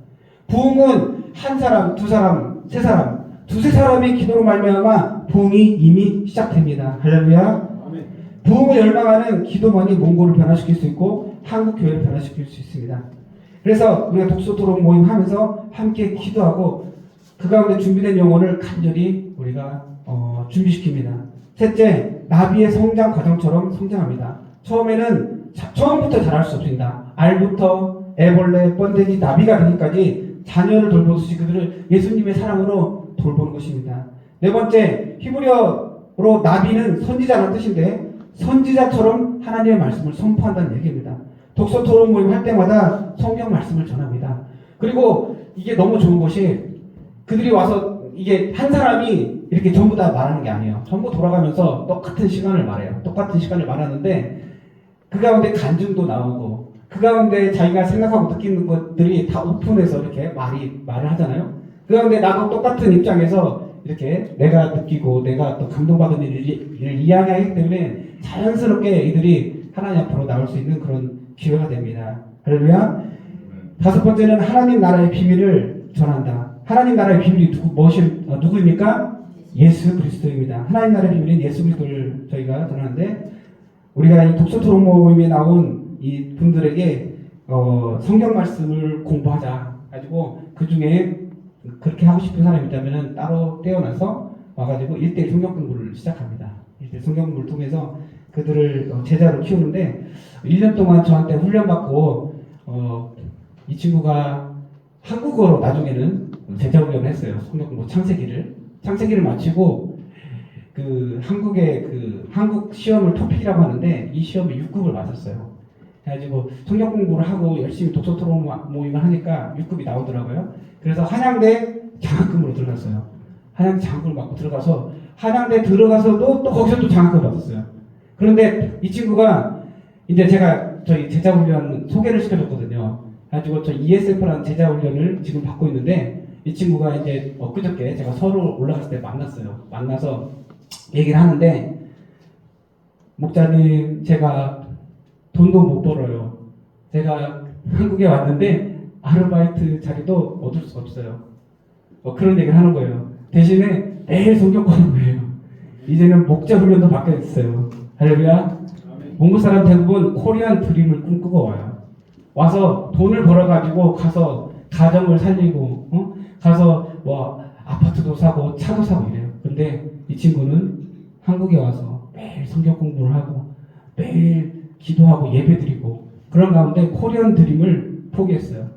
A: 부흥은 한 사람, 두 사람, 세 사람, 두세 사람의 기도로 말미암아 부흥이 이미 시작됩니다. 할렐루야. 부흥을 열망하는 기도만이 몽골을 변화시킬 수 있고 한국 교회를 변화시킬 수 있습니다. 그래서 우리가 독서 토론 모임 하면서 함께 기도하고 그 가운데 준비된 영혼을 간절히 우리가 준비시킵니다. 셋째, 나비의 성장 과정처럼 성장합니다. 처음부터 잘할 수 없습니다. 알부터 애벌레, 번데기, 나비가 되기까지 자녀를 돌보듯이 그들을 예수님의 사랑으로 돌보는 것입니다. 네 번째, 히브리어로 나비는 선지자라는 뜻인데 선지자처럼 하나님의 말씀을 선포한다는 얘기입니다. 독서 토론 모임 할 때마다 성경 말씀을 전합니다. 그리고 이게 너무 좋은 것이 그들이 와서 이게 한 사람이 이렇게 전부 다 말하는 게 아니에요. 전부 돌아가면서 똑같은 시간을 말해요. 똑같은 시간을 말하는데 그 가운데 간증도 나오고 그 가운데 자기가 생각하고 느끼는 것들이 다 오픈해서 이렇게 말을 하잖아요. 그 가운데 나도 똑같은 입장에서 이렇게 내가 느끼고 내가 또 감동받은 일을 이야기하기 때문에 자연스럽게 이들이 하나님 앞으로 나올 수 있는 그런 기회가 됩니다. 할렐루야. 다섯 번째는 하나님 나라의 비밀을 전한다. 하나님 나라의 비밀이 누구입니까? 예수 그리스도입니다. 하나님 나라의 비밀은 예수 그리스도를 저희가 전하는데, 우리가 이 독서 토론 모임에 나온 이 분들에게 성경 말씀을 공부하자 가지고, 그 중에 그렇게 하고 싶은 사람이 있다면 따로 떼어놔서 와가지고 1대1 성경 공부를 시작합니다. 1대1 성경 공부를 통해서 그들을 제자로 키우는데, 1년 동안 저한테 훈련받고 이 친구가 한국어로 나중에는 제자 훈련을 했어요. 성경 공부 창세기를 마치고 그 한국의 그 한국 시험을 토픽이라고 하는데, 이 시험에 6급을 맞았어요. 그래가지고 성경 공부를 하고 열심히 독서 토론 모임을 하니까 6급이 나오더라고요. 그래서 한양대 장학금으로 들어갔어요. 한양대 장학금을 받고 들어가서, 한양대 들어가서도 또 거기서 또 장학금을 받았어요. 그런데 이 친구가 이제 제가 저희 제자 훈련 소개를 시켜줬거든요. 그래가지고 저 ESF라는 제자 훈련을 지금 받고 있는데, 이 친구가 이제 엊그저께 제가 서울 올라갔을 때 만났어요. 만나서 얘기를 하는데, 목사님, 제가 돈도 못 벌어요. 제가 한국에 왔는데 아르바이트 자리도 얻을 수가 없어요. 그런 얘기를 하는 거예요. 대신에 매일 성경 공부해요. 이제는 목자 훈련도 받게 됐어요. 할렐루야. 몽골 사람 대부분 코리안 드림을 꿈꾸고 와요. 와서 돈을 벌어가지고 가서 가정을 살리고, 가서 뭐 아파트도 사고 차도 사고 이래요. 근데 이 친구는 한국에 와서 매일 성경 공부를 하고 매일 기도하고 예배드리고, 그런 가운데 코리안 드림을 포기했어요.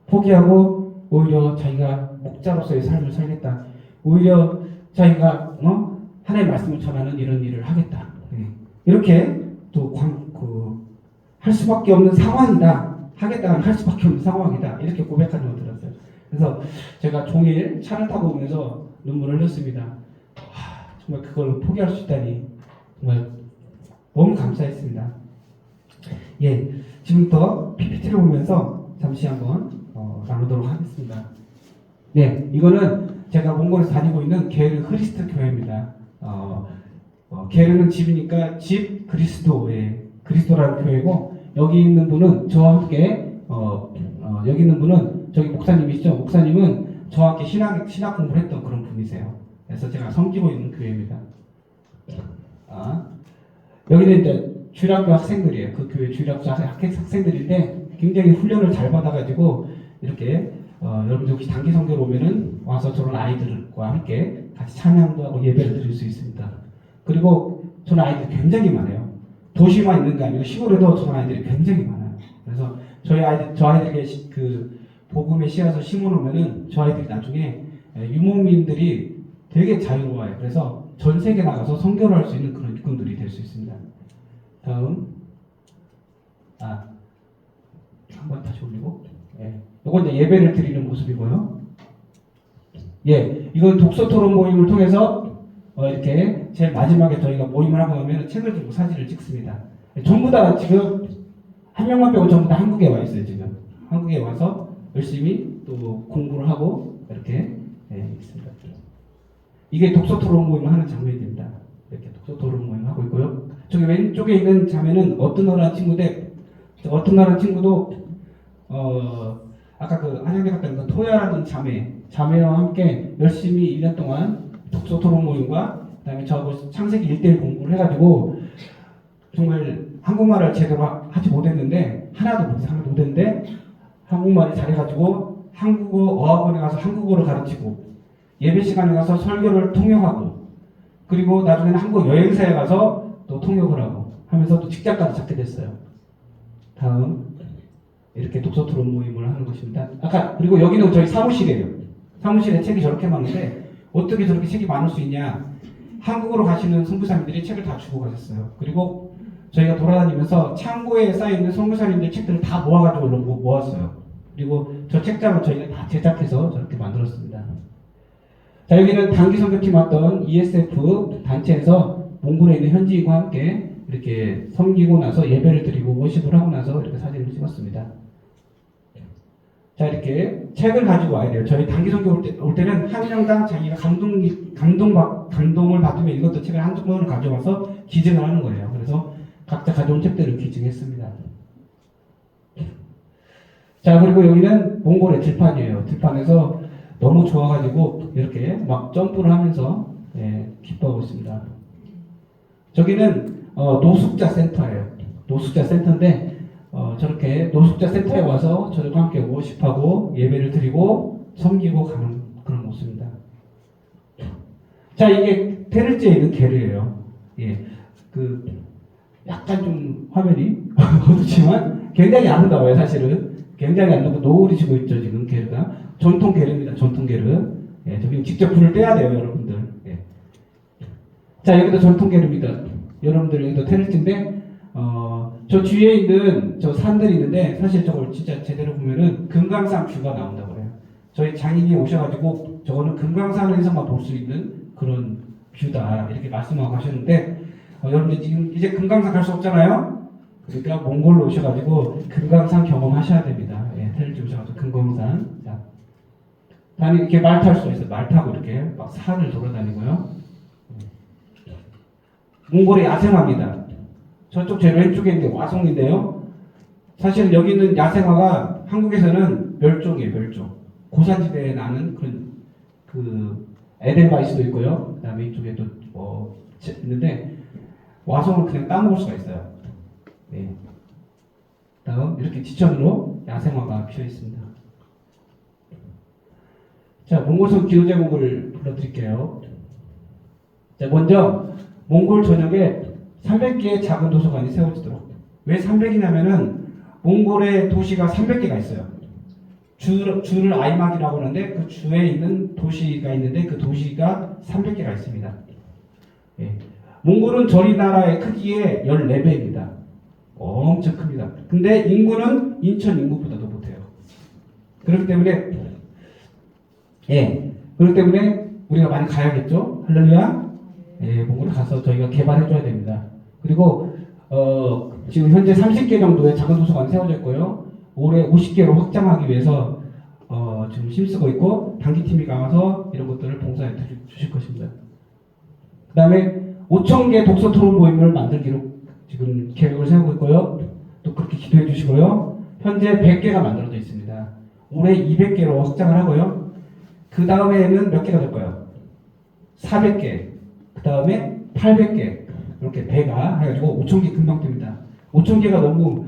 A: 포기하고 오히려 자기가 목자로서의 삶을 살겠다. 오히려 자기가 하나님의 말씀을 전하는 이런 일을 하겠다. 이렇게 또 할 수밖에 없는 상황이다. 하겠다는 할 수밖에 없는 상황이다. 이렇게 고백하는 걸 들었어요. 그래서 제가 종일 차를 타고 오면서 눈물을 흘렸습니다. 정말 그걸 포기할 수 있다니 정말 너무 감사했습니다. 예, 지금부터 PPT를 보면서 잠시 한번 나누도록 하겠습니다. 네, 이거는 제가 몽골에서 다니고 있는 게르 크리스트 교회입니다. 게르는 집이니까 집 그리스도라는 교회고, 여기 있는 분은 저와 함께 여기 있는 분은 저기 목사님이시죠. 목사님은 저와 함께 신학 공부를 했던 그런 분이세요. 그래서 제가 섬기고 있는 교회입니다. 여기는 이제 주일학교 학생들이에요. 그 교회 주일학교 학생들인데 굉장히 훈련을 잘 받아가지고 이렇게 여러분들 혹시 단기 선교로 오면은 와서 저런 아이들과 함께 같이 찬양도 하고 예배를 드릴 수 있습니다. 그리고 저런 아이들이 굉장히 많아요. 도시만 있는 게 아니고 시골에도 저런 아이들이 굉장히 많아요. 그래서 저 아이들에게 그 복음의 씨앗을 심어놓으면은 저 아이들이 나중에 유목민들이 되게 자유로워요. 그래서 전 세계 나가서 선교를 할 수 있는 그런 일꾼들이 될 수 있습니다. 다음, 한번 다시 올리고, 이건 이제 예배를 드리는 모습이고요. 예, 이건 독서 토론 모임을 통해서 이렇게 제일 마지막에 저희가 모임을 하고 나면 책을 들고 사진을 찍습니다. 전부 다 지금 한 명만 빼고 전부 다 한국에 와 있어요. 지금 한국에 와서 열심히 또 공부를 하고 이렇게 있습니다. 이게 독서 토론 모임을 하는 장면입니다. 이렇게 독서 토론 모임을 하고 있고요. 저기 왼쪽에 있는 자매는 어떤 나라 친구인데, 어떤 나라 친구도 아까 그 한양대 갔다 온 토야라는 자매와 함께 열심히 1년 동안 독서 토론 모임과 그다음에 저하고 창세기 1대1 공부를 해가지고 정말 한국말을 제대로 하지 못했는데, 하나도 못했는데 한국말을 잘해가지고 한국어 어학원에 가서 한국어를 가르치고, 예배 시간에 가서 설교를 통역하고, 그리고 나중에는 한국 여행사에 가서 또 통역을 하고 하면서 또 직장까지 잡게 됐어요. 다음, 이렇게 독서 토론 모임을 하는 것입니다. 그리고 여기는 저희 사무실이에요. 사무실에 책이 저렇게 많은데 어떻게 저렇게 책이 많을 수 있냐? 한국으로 가시는 선교사님들이 책을 다 주고 가셨어요. 그리고 저희가 돌아다니면서 창고에 쌓여있는 선교사님들 책들을 다 모아가지고 모았어요. 그리고 저 책장을 저희가 다 제작해서 저렇게 만들었습니다. 자, 여기는 단기 선교팀 왔던 ESF 단체에서 몽골에 있는 현지인과 함께 이렇게 섬기고 나서 예배를 드리고 워십을 하고 나서 이렇게 사진을 찍었습니다. 자, 이렇게 책을 가지고 와야 돼요. 저희 단기 선교 올 때는 한 명당 자기가 감동을 받으면 읽었던 책을 한두 권을 가져와서 기증을 하는 거예요. 그래서 각자 가져온 책들을 기증했습니다. 자, 그리고 여기는 몽골의 들판이에요. 들판에서 너무 좋아가지고 이렇게 막 점프를 하면서 기뻐하고 있습니다. 저기는 노숙자 센터예요. 노숙자 센터인데 저렇게 노숙자 센터에 와서 저들과 함께 워십하고 예배를 드리고 섬기고 가는 그런 모습입니다. 자, 이게 테르지에 있는 게르예요. 예, 약간 좀 화면이 어둡지만 굉장히 아름다워요. 사실은 굉장히 아름답고 노을이 지고 있죠. 지금 게르가 전통 게르입니다. 전통 게르. 예, 저기 직접 불을 떼야 돼요, 여러분들. 예. 자, 여기도 전통 게르입니다. 여러분들 여기도 테르지인데 저 뒤에 있는 저 산들이 있는데 사실 저걸 진짜 제대로 보면은 금강산 뷰가 나온다고 해요. 저희 장인이 오셔가지고 저거는 금강산에서만 볼 수 있는 그런 뷰다 이렇게 말씀하고 하셨는데 여러분들 지금 이제 금강산 갈 수 없잖아요. 그러니까 몽골로 오셔가지고 금강산 경험하셔야 됩니다. 예, 테르지 오셔가지고 금강산. 자, 단이 이렇게 말 탈 수 있어요. 말 타고 이렇게 막 산을 돌아다니고요. 몽골의 야생화입니다. 저쪽 제 왼쪽에 있는 게 와송인데요. 사실 여기 있는 야생화가 한국에서는 멸종이에요, 멸종. 고산지대에 나는 그런 에덴바이스도 있고요. 그다음에 이쪽에도 있는데 와송을 그냥 따먹을 수가 있어요. 네. 다음 이렇게 지천으로 야생화가 피어 있습니다. 자, 몽골성 기도 제목을 불러드릴게요. 자, 먼저 몽골 전역에 300개의 작은 도서관이 세워지도록. 왜 300이냐면은 몽골의 도시가 300개가 있어요. 주를 아이막이라고 하는데 그 주에 있는 도시가 있는데 그 도시가 300개가 있습니다. 예. 몽골은 저희 나라의 크기의 14배입니다. 엄청 큽니다. 근데 인구는 인천 인구보다도 못해요. 그렇기 때문에 우리가 많이 가야겠죠? 할렐루야. 예, 몽골에 가서 저희가 개발해줘야 됩니다. 그리고 지금 현재 30개 정도의 작은 도서관이 세워져 있고요. 올해 50개로 확장하기 위해서 지금 힘쓰고 있고 단기팀이 가서 이런 것들을 봉사해 주실 것입니다. 그 다음에 5,000개 독서 토론 모임을 만들기로 지금 계획을 세우고 있고요. 또 그렇게 기도해 주시고요. 현재 100개가 만들어져 있습니다. 올해 200개로 확장을 하고요. 그 다음에는 몇 개가 될까요? 400개. 그 다음에 800개. 이렇게 배가 해가지고 5,000개 금방 됩니다. 5,000개가 너무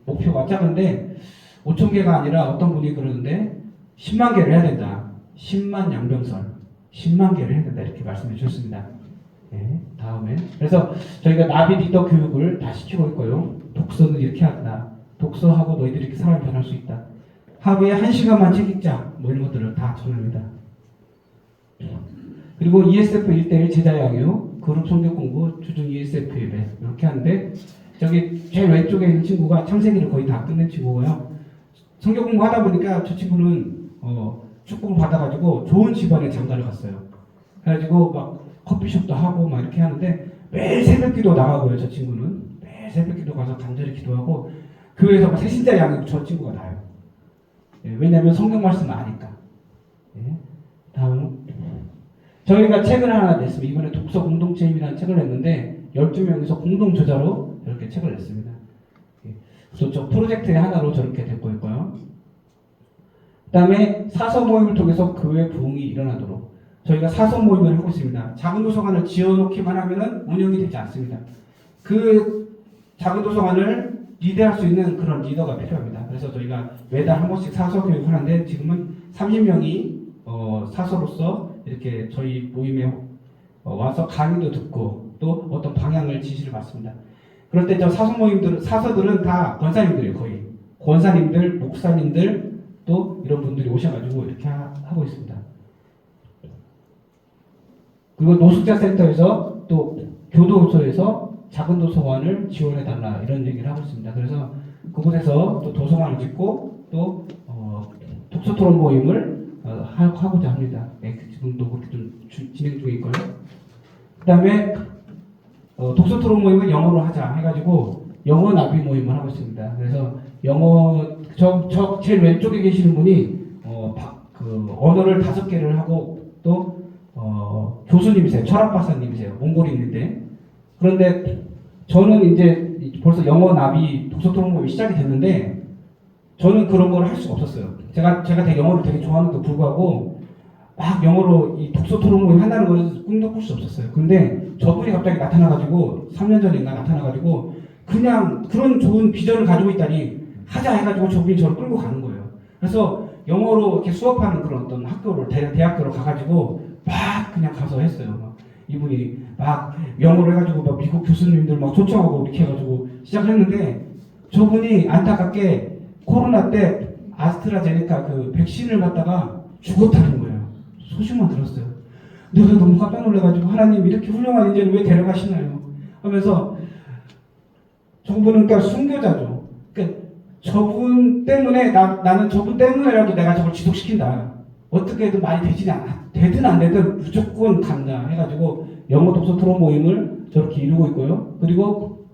A: 목표가 작은데 5,000개가 아니라 어떤 분이 그러는데 10만 개를 해야 된다. 10만 양병설. 10만 개를 해야 된다. 이렇게 말씀해 주셨습니다. 네, 다음에 그래서 저희가 나비 리더 교육을 다 시키고 있고요. 독서는 이렇게 한다. 독서하고 너희들이 이렇게 사람이 변할 수 있다. 하루에 1시간만 책 읽자. 뭐 이런 것들을 다 전합니다. 그리고 ESF 1대1 제자 양육, 그룹 성경 공부, 주중 ESF 예배 이렇게 하는데 저기 제일 왼쪽에 있는 친구가 창세기를 거의 다 끝낸 친구고요. 성경 공부 하다 보니까 저 친구는 축복을 받아가지고 좋은 집안에 장가를 갔어요. 그래가지고 막 커피숍도 하고 막 이렇게 하는데 매일 새벽기도 나가고요. 저 친구는 매일 새벽기도 가서 간절히 기도하고 교회에서 막 새신자 양육 저 친구가 나요. 예, 왜냐하면 성경 말씀을 아니까. 예, 다음 저희가 책을 하나 냈습니다. 이번에 독서 공동체 힘이라는 책을 냈는데 12명이서 공동 저자로 이렇게 책을 냈습니다. 그래서 저 프로젝트의 하나로 저렇게 되고 있고요. 그 다음에 사서 모임을 통해서 교회 부흥이 일어나도록 저희가 사서 모임을 하고 있습니다. 작은 도서관을 지어놓기만 하면은 운영이 되지 않습니다. 그 작은 도서관을 리드할 수 있는 그런 리더가 필요합니다. 그래서 저희가 매달 한 번씩 사서 교육을 하는데 지금은 30명이 사서로서 이렇게 저희 모임에 와서 강의도 듣고 또 어떤 방향을 지시를 받습니다. 그럴 때 저 사서들은 다 권사님들이에요. 거의 권사님들, 목사님들 또 이런 분들이 오셔가지고 이렇게 하고 있습니다. 그리고 노숙자 센터에서 또 교도소에서 작은 도서관을 지원해달라 이런 얘기를 하고 있습니다. 그래서 그곳에서 또 도서관을 짓고 또 독서 토론 모임을 하고자 합니다. 네, 지금도 그렇게 좀 진행 중에 있고요. 그 다음에 독서 토론 모임은 영어로 하자 해가지고 영어 나비 모임을 하고 있습니다. 그래서 영어 저 제일 왼쪽에 계시는 분이 언어를 5개를 하고 또 교수님이세요. 철학 박사님이세요. 몽골인인데 그런데 저는 이제 벌써 영어 나비 독서 토론 모임이 시작이 됐는데 저는 그런 걸 할 수가 없었어요. 제가 되게 영어를 되게 좋아하는데도 불구하고 막 영어로 이 독서 토론 모임 한다는 걸 꿈도 꿀 수 없었어요. 근데 저분이 갑자기 나타나가지고 3년 전인가 나타나가지고 그냥 그런 좋은 비전을 가지고 있다니 하자 해가지고 저분이 저를 끌고 가는 거예요. 그래서 영어로 이렇게 수업하는 그런 어떤 학교를 대학교로 가가지고 막 그냥 가서 했어요. 막 이분이 막 영어로 해가지고 막 미국 교수님들 막 초청하고 이렇게 해가지고 시작했는데 저분이 안타깝게 코로나 때 아스트라제네카 그 백신을 갖다가 죽었다는 거예요. 소식만 들었어요. 내가 너무 깜짝 놀라가지고 하나님 이렇게 훌륭한 인재를 왜 데려가시나요? 하면서 저분은 그러니까 순교자죠. 그러니까 저분 때문에 나는 저분 때문에라도 내가 저걸 지속시킨다. 어떻게든 말이 되든 안 되든 무조건 간다 해가지고 영어 독서 토론 모임을 저렇게 이루고 있고요. 그리고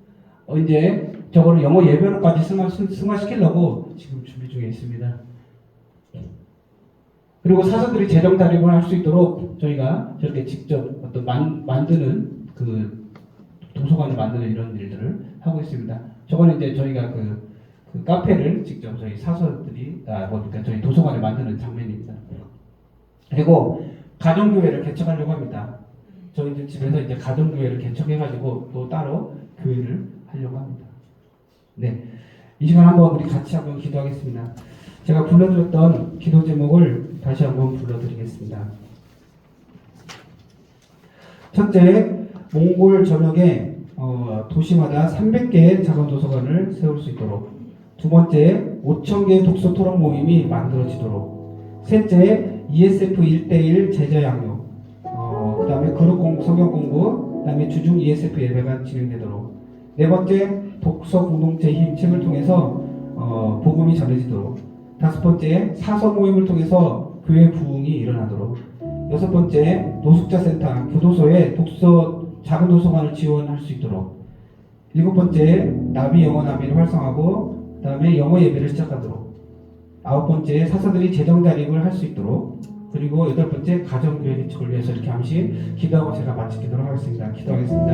A: 이제 저거를 영어 예배로까지 승화시키려고 지금 준비 중에 있습니다. 그리고 사서들이 재정 자립을 할 수 있도록 저희가 저렇게 직접 어떤 만드는 그 도서관을 만드는 이런 일들을 하고 있습니다. 저거는 이제 저희가 그 카페를 직접 저희 사서들이 그러니까 저희 도서관을 만드는 장면입니다. 그리고 가정교회를 개척하려고 합니다. 저희 집에서 이제 가정교회를 개척해가지고 또 따로 교회를 하려고 합니다. 네, 이 시간 한번 우리 같이 한번 기도하겠습니다. 제가 불러드렸던 기도 제목을 다시 한번 불러드리겠습니다. 첫째, 몽골 전역에 도시마다 300개의 작은 도서관을 세울 수 있도록. 두 번째, 5,000개의 독서 토론 모임이 만들어지도록. 셋째, ESF 1:1 제자 양육. 그 다음에 그룹 성경 공부, 그 다음에 주중 ESF 예배가 진행되도록. 네 번째, 독서 공동체 힘 책을 통해서 복음이 전해지도록. 다섯 번째, 사서 모임을 통해서 교회 부흥이 일어나도록. 여섯 번째, 노숙자 센터, 교도소에 작은 도서관을 지원할 수 있도록. 일곱 번째, 나비 영어 나비를 활성화하고 그 다음에 영어 예배를 시작하도록. 아홉 번째, 사서들이 재정 자립을 할 수 있도록. 그리고 여덟 번째, 가정교회 개척을 위해서 이렇게 함시 기도하고 제가 마치도록 하겠습니다. 기도하겠습니다.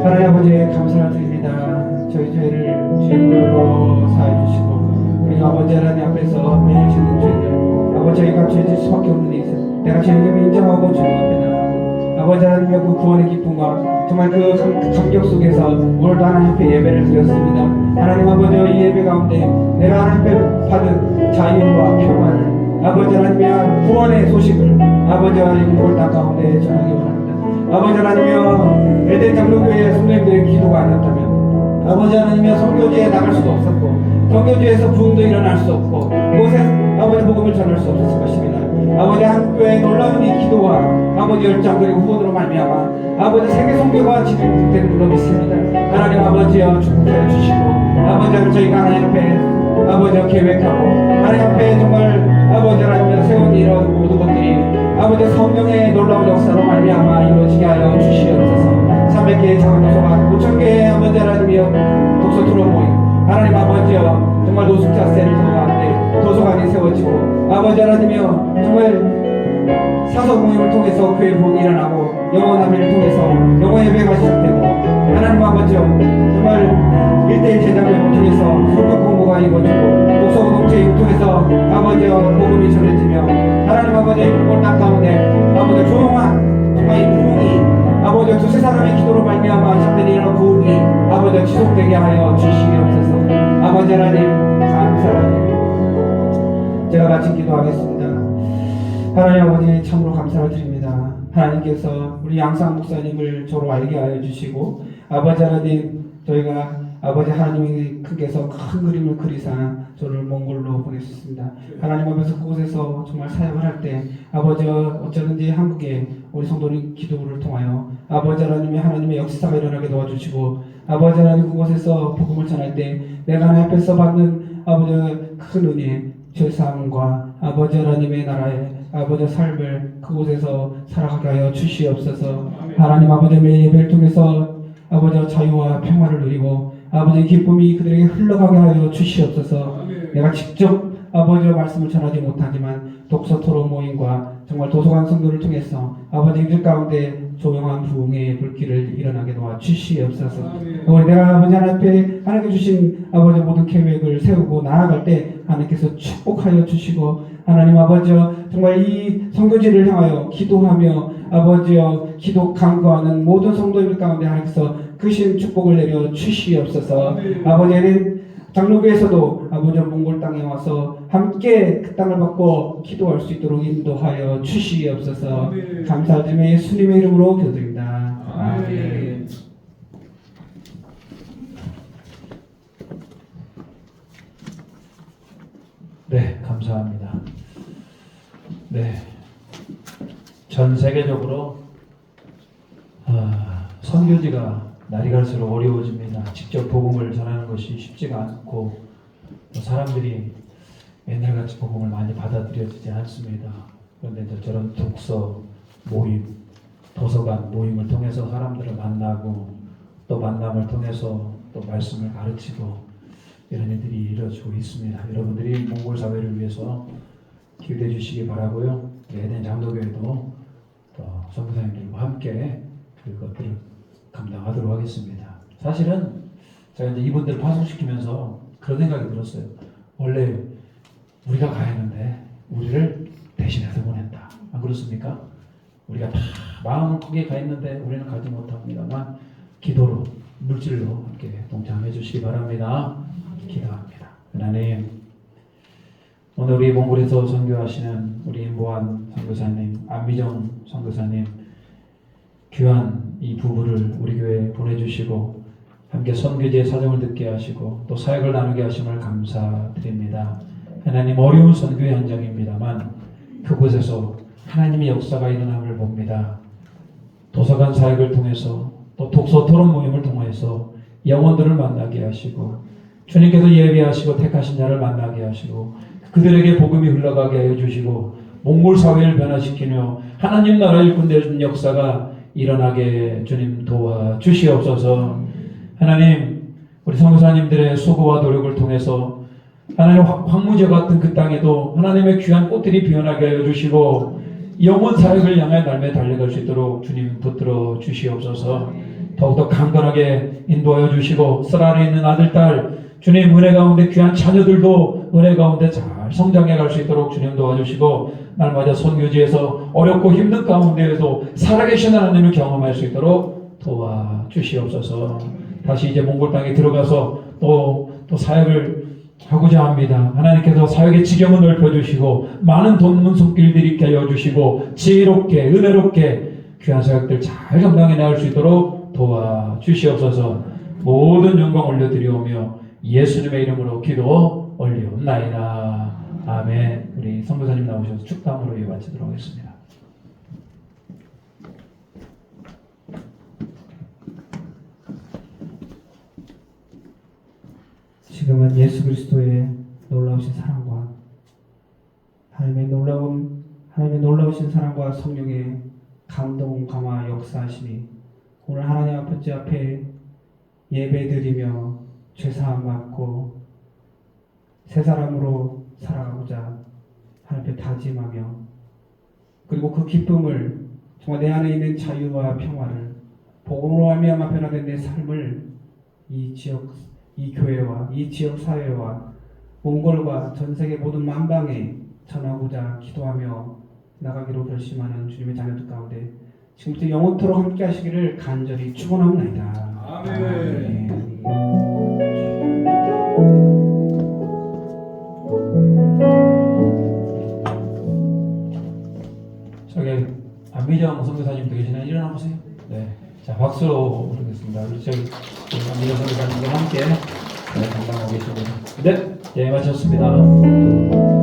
A: 하나님 아버지 감사를 드립니다. 저희 죄를 주님으로 사해 주시고 우리 아버지 하나님 앞에서 매일 짓는 죄들 아버지 저희가 죄질 수밖에 없는 일들 내가 죄를 인정하고 주님 앞에 나가고 아버지 하나님의 그 구원의 기쁨과 정말 그 감격 속에서 오늘도 하나님 앞에 예배를 드렸습니다. 하나님 아버지 이 예배 가운데 내가 하나님 앞에 받은 자유와 평화를 아버지 하나님의 구원의 소식을 아버지 하나님 올 땅 가운데 전하기 원합니다. 아버지 하나님이여 에덴 장로교회 성도님들의 기도가 아니었다면 아버지 하나님이여 선교지에 나갈 수도 없었고 선교지에서 부흥도 일어날 수 없고 그곳에 아버지 복음을 전할 수 없었을 것입니다. 아버지 한국교회의 놀라운 이 기도와 아버지 열정 그리고 후원으로 말미암아 아버지 세계 선교가 진행되는 줄로 믿습니다. 하나님 아버지여 축복해 주시고 아버지 하나님 저희가 하나님 앞에 아버지와 계획하고 하나님 앞에 정말 아버지 하나님 세운 이런 모든 것들이 아버지 성령의 놀라운 역사로 말미암아 이루어지게 하여 주시옵소서. 300개의 작은 도서관 5,000개의 아버지 하나님이여 독서 토론 모임 하나님 아버지여 정말 노숙자 센터 가운데 도서관이 세워지고 아버지 하나님이여 정말 사서 모임을 통해서 교회 부흥이 일어나고 영어 나비를 통해서 영어 예배가 시작되고 하나님 아버지여 정말 1:1 제자교회를 통해서 성경 공부가 이루어지고 독서 공동체를 통해서 아버지여 복음이 전해지며 하나님 아버지 올 땅 가운데 아버지 조용한 정말 이 부흥이 아버지 두세 사람의 기도로 말미암아 시작된 이런 부흥이 아버지 지속되게 하여 주시옵소서. 아버지 하나님 감사합니다. 제가 마친 기도하겠습니다. 하나님 아버지 참으로 감사를 드립니다. 하나님께서 우리 양상 목사님을 저로 알게 하여 주시고 아버지 하나님 저희가 아버지 하나님이 크게서 큰 그림을 그리사 저를 몽골로 보내셨습니다. 하나님 앞에서 그곳에서 정말 사역을 할 때 아버지 어쩌든지 한국에 우리 성도님 기도를 통하여 아버지 하나님의 역사가 일어나게 도와주시고 아버지 하나님 그곳에서 복음을 전할 때 내가 하나님 앞에서 받는 아버지 큰 은혜 죄사함과 아버지 하나님의 나라의 아버지 삶을 그곳에서 살아가게 하여 주시옵소서. 하나님 아버지 매일 예배를 통해서 아버지 자유와 평화를 누리고 아버지 기쁨이 그들에게 흘러가게 하여 주시옵소서. 내가 직접 아버지의 말씀을 전하지 못하지만 독서 토론 모임과 정말 도서관 선교를 통해서 아버지 이들 가운데 조용한 부흥의 불길을 일어나게 도와 주시옵소서. 우리 내가 아버지 하나님 앞에 하나님께 주신 아버지 모든 계획을 세우고 나아갈 때 하나님께서 축복하여 주시고, 하나님 아버지여 정말 이 선교지를 향하여 기도하며 아버지여 기도 간구하는 모든 성도들 가운데 하나님께서 크신 축복을 내려 주시옵소서. 아버지는 장로교에서도 아버지 몽골 땅에 와서 함께 그 땅을 받고 기도할 수 있도록 인도하여 주시옵소서. 감사드리며 예수님의 이름으로 기도드립니다. 아멘.
B: 네, 감사합니다. 네, 전 세계적으로 선교지가 날이 갈수록 어려워집니다. 직접 복음을 전하는 것이 쉽지가 않고 또 사람들이 옛날같이 복음을 많이 받아들여지지 않습니다. 그런데 저런 독서 모임, 도서관 모임을 통해서 사람들을 만나고 또 만남을 통해서 또 말씀을 가르치고 이런 일들이 이루어지고 있습니다. 여러분들이 몽골 사회를 위해서 기도해 주시기 바라고요. 에덴 장로교회도 또 선교사님들과 함께 그것들을 감당하도록 하겠습니다. 사실은 제가 이제 이분들을 파송시키면서 그런 생각이 들었어요. 원래 우리가 가야 하는데 우리를 대신해서 보낸다. 안 그렇습니까? 우리가 다 마음은 거기에 가 있는데 우리는 가지 못합니다만 기도로 물질로 함께 동참해 주시기 바랍니다. 기도합니다. 하나님, 오늘 우리 몽골에서 선교하시는 우리 임보한 선교사님, 안미정 선교사님 귀한 이 부부를 우리 교회에 보내주시고 함께 선교지의 사정을 듣게 하시고 또 사역을 나누게 하심을 감사드립니다. 하나님, 어려운 선교의 현장입니다만 그곳에서 하나님의 역사가 일어남을 봅니다. 도서관 사역을 통해서 또 독서 토론 모임을 통해서 영혼들을 만나게 하시고 주님께서 예비하시고 택하신 자를 만나게 하시고 그들에게 복음이 흘러가게 하여 주시고 몽골 사회를 변화시키며 하나님 나라 일꾼되는 역사가 일어나게 주님 도와 주시옵소서. 하나님, 우리 선교사님들의 수고와 노력을 통해서 하나님 황무지 같은 그 땅에도 하나님의 귀한 꽃들이 피어나게 하여 주시고 영원 사역을 향해 날매 달려갈 수 있도록 주님 붙들어 주시옵소서. 더욱더 강건하게 인도하여 주시고 쓰라리 있는 아들, 딸 주님 은혜 가운데 귀한 자녀들도 은혜 가운데 잘 성장해 갈 수 있도록 주님 도와주시고 날마다 선교지에서 어렵고 힘든 가운데에도 살아계신 하나님을 경험할 수 있도록 도와주시옵소서. 다시 이제 몽골 땅에 들어가서 또 사역을 하고자 합니다. 하나님께서 사역의 지경을 넓혀주시고 많은 돈문 손길들이 있게 하여 주시고 지혜롭게 은혜롭게 귀한 사역들 잘 감당해 나갈 수 있도록 도와주시옵소서. 모든 영광 올려드리오며 예수님의 이름으로 기도 올리옵나이다. 아멘. 우리 선교사님 나오셔서 축담으로 이어바치도록 하겠습니다.
A: 지금은 예수 그리스도의 놀라우신 사랑과 하나님의 놀라우신 사랑과 성령의 감동, 감화, 역사하심이 오늘 하나님 아버지 앞에 예배드리며 죄사함 받고 새 사람으로 살아가고자 하나님 앞에 다짐하며 그리고 그 기쁨을 정말 내 안에 있는 자유와 평화를 복음으로 말미암아 변화된 내 삶을 이 지역, 이 교회와 이 지역 사회와 몽골과 전 세계 모든 만방에 전하고자 기도하며 나가기로 결심하는 주님의 자녀들 가운데 지금부터 영원토록 함께 하시기를 간절히 축원합니다. 아멘.
B: 저기 안미정 선교사님도 계시나요? 일어나 보세요. 네, 자 박수로 부르겠습니다. 우리 저기 안미정 선교사님과 함께 감당하고 계시고, 네, 마쳤습니다.